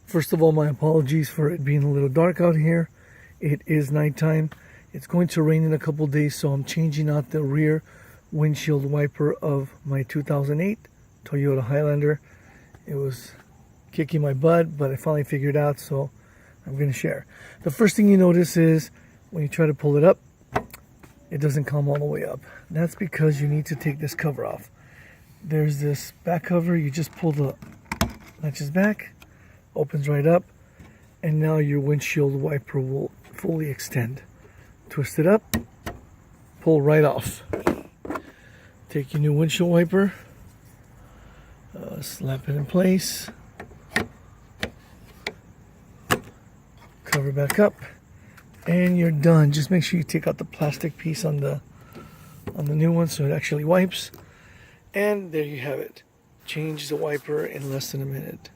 First of all, my apologies for it being a little dark out here. It is nighttime. It's going to rain in a couple days, so I'm changing out the rear windshield wiper of my 2008 Toyota Highlander. It was kicking my butt, but I finally figured it out, so I'm going to share. The first thing you notice is when you try to pull it up, it doesn't come all the way up. That's because you need to take this cover off. There's this back cover. You just pull the latches back, opens right up, and now your windshield wiper will fully extend. Twist it up, pull right off. Take your new windshield wiper, slap it in place, cover back up, and you're done. Just make sure you take out the plastic piece on the new one so it actually wipes. And there you have it. Change the wiper in less than a minute.